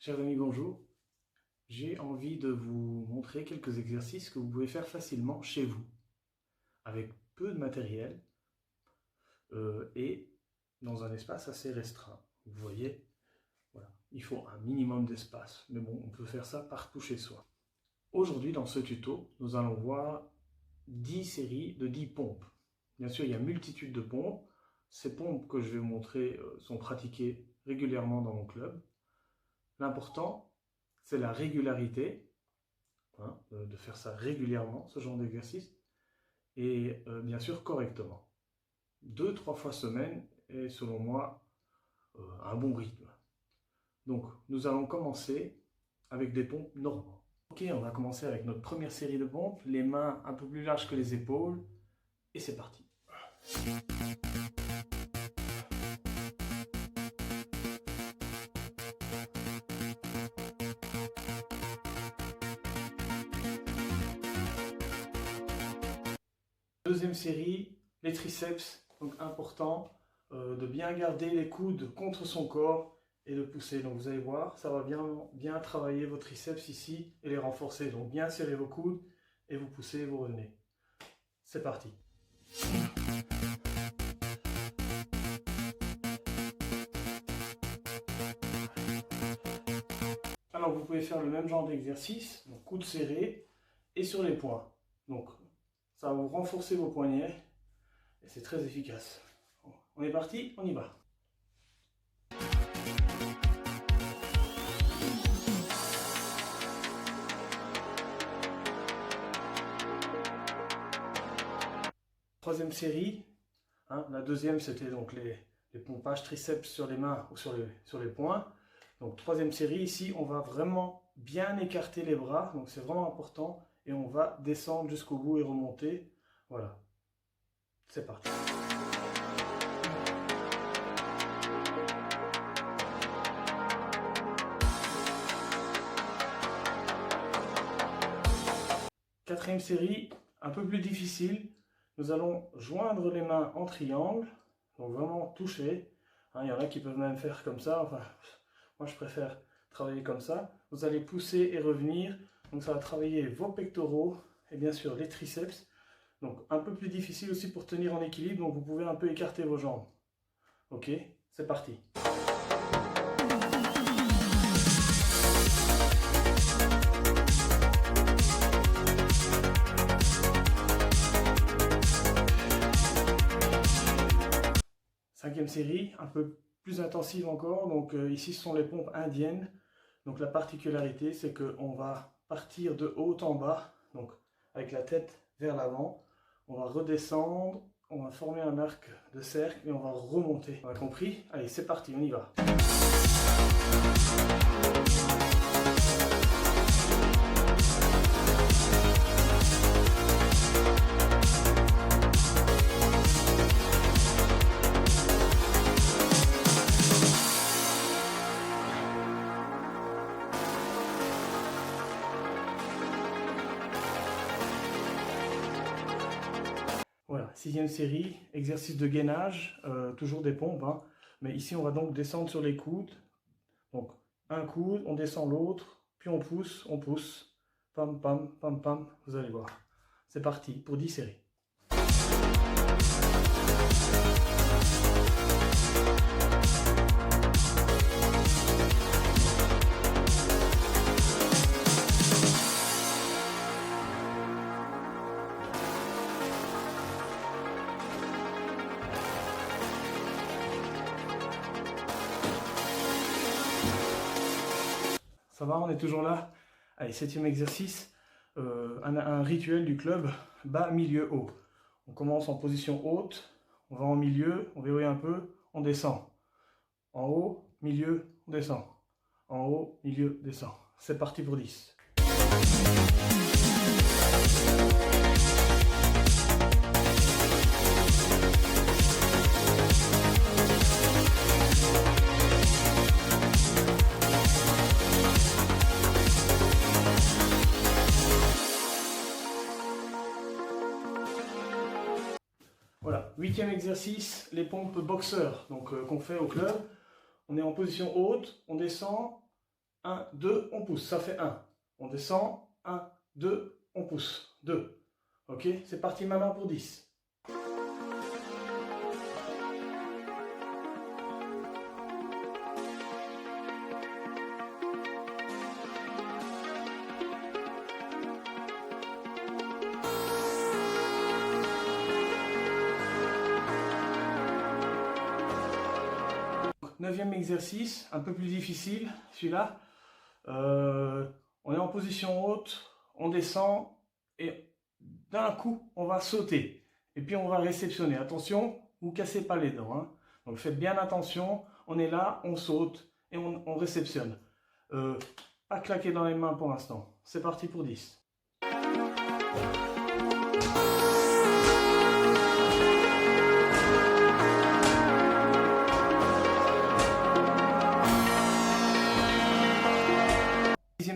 Chers amis, bonjour. J'ai envie de vous montrer quelques exercices que vous pouvez faire facilement chez vous, avec peu de matériel et dans un espace assez restreint. Vous voyez, voilà, il faut un minimum d'espace, mais bon, on peut faire ça partout chez soi. Aujourd'hui, dans ce tuto, nous allons voir 10 séries de 10 pompes. Bien sûr, il y a multitude de pompes. Ces pompes que je vais vous montrer sont pratiquées régulièrement dans mon club. L'important, c'est la régularité, de faire ça régulièrement, ce genre d'exercice, et bien sûr correctement. 2-3 fois semaine est selon moi un bon rythme. Donc nous allons commencer avec des pompes normaux. Ok, on va commencer avec notre première série de pompes, les mains un peu plus larges que les épaules, et c'est parti. Deuxième série, les triceps, donc important de bien garder les coudes contre son corps et de pousser. Donc vous allez voir, ça va bien travailler vos triceps ici et les renforcer. Donc bien serrer vos coudes et vous poussez, vous revenez. C'est parti. Alors vous pouvez faire le même genre d'exercice, donc coudes serrés et sur les poings. Donc ça va vous renforcer vos poignets et c'est très efficace. On est parti, on y va. Troisième série, la deuxième c'était donc les pompages triceps sur les mains ou sur les poings. Donc troisième série, ici on va vraiment bien écarter les bras, donc c'est vraiment important, et on va descendre jusqu'au bout et remonter. Voilà, c'est parti. Quatrième série, un peu plus difficile. Nous allons joindre les mains en triangle, donc vraiment toucher. Il y en a qui peuvent même faire comme ça, enfin, moi je préfère travailler comme ça. Vous allez pousser et revenir, donc ça va travailler vos pectoraux et bien sûr les triceps. Donc un peu plus difficile aussi pour tenir en équilibre, donc vous pouvez un peu écarter vos jambes. Ok, c'est parti. Cinquième série, un peu plus intensive encore. Donc ici, ce sont les pompes indiennes. Donc la particularité, c'est qu'on va partir de haut en bas, donc avec la tête vers l'avant. On va redescendre, on va former un arc de cercle et on va remonter. On a compris? Allez, c'est parti, on y va. Voilà, sixième série, exercice de gainage, toujours des pompes, mais ici on va donc descendre sur les coudes. Donc un coude, on descend l'autre, puis on pousse, pam pam pam pam, vous allez voir. C'est parti pour 10 séries. Ça va, on est toujours là. Allez, septième exercice, un rituel du club, bas, milieu, haut. On commence en position haute, on va en milieu, on verrouille un peu, on descend. En haut, milieu, on descend. En haut, milieu, descend. C'est parti pour 10. Voilà, huitième exercice, les pompes boxeurs, donc qu'on fait au club. On est en position haute, on descend, 1, 2, on pousse, ça fait 1. On descend, 1, 2, on pousse, 2. Ok, c'est parti maintenant pour 10. Neuvième exercice, un peu plus difficile, celui-là. On est en position haute, on descend et d'un coup, on va sauter. Et puis on va réceptionner. Attention, vous ne cassez pas les dents. Hein. Donc faites bien attention, on est là, on saute et on réceptionne. Pas claquer dans les mains pour l'instant. C'est parti pour 10.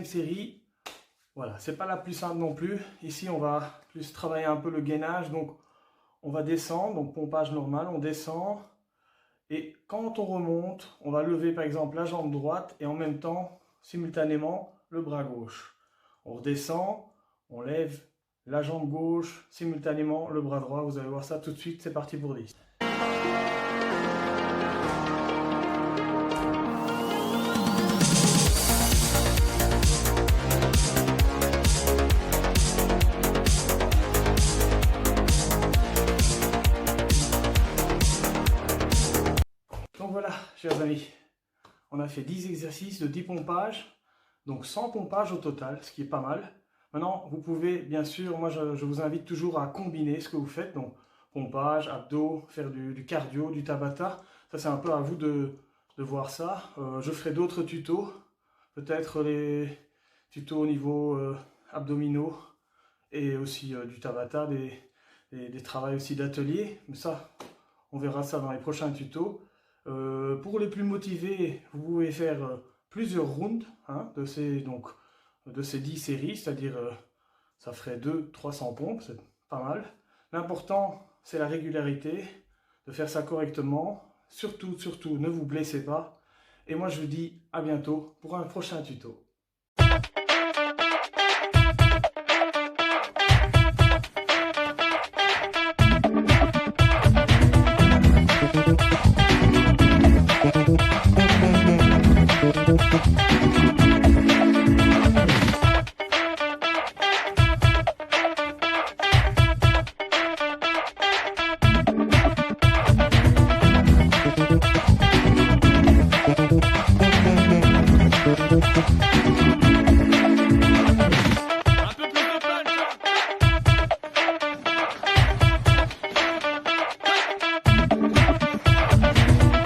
Série, voilà, c'est pas la plus simple non plus. Ici, on va plus travailler un peu le gainage, donc on va descendre, donc pompage normal, on descend, et quand on remonte, on va lever par exemple la jambe droite et en même temps, simultanément, le bras gauche. On redescend, on lève la jambe gauche, simultanément le bras droit. Vous allez voir ça tout de suite. C'est parti pour 10. Donc voilà, chers amis, on a fait 10 exercices de 10 pompages, donc 100 pompages au total, ce qui est pas mal. Maintenant, vous pouvez, bien sûr, moi je vous invite toujours à combiner ce que vous faites, donc pompage, abdos, faire du cardio, du tabata. Ça, c'est un peu à vous de voir ça. Je ferai d'autres tutos, peut-être les tutos au niveau abdominaux et aussi du tabata, des travails aussi d'atelier. Mais ça, on verra ça dans les prochains tutos. Pour les plus motivés, vous pouvez faire plusieurs rounds hein, de ces 10 séries, c'est-à-dire ça ferait 200-300 pompes, c'est pas mal. L'important, c'est la régularité, de faire ça correctement. Surtout, ne vous blessez pas. Et moi, je vous dis à bientôt pour un prochain tuto.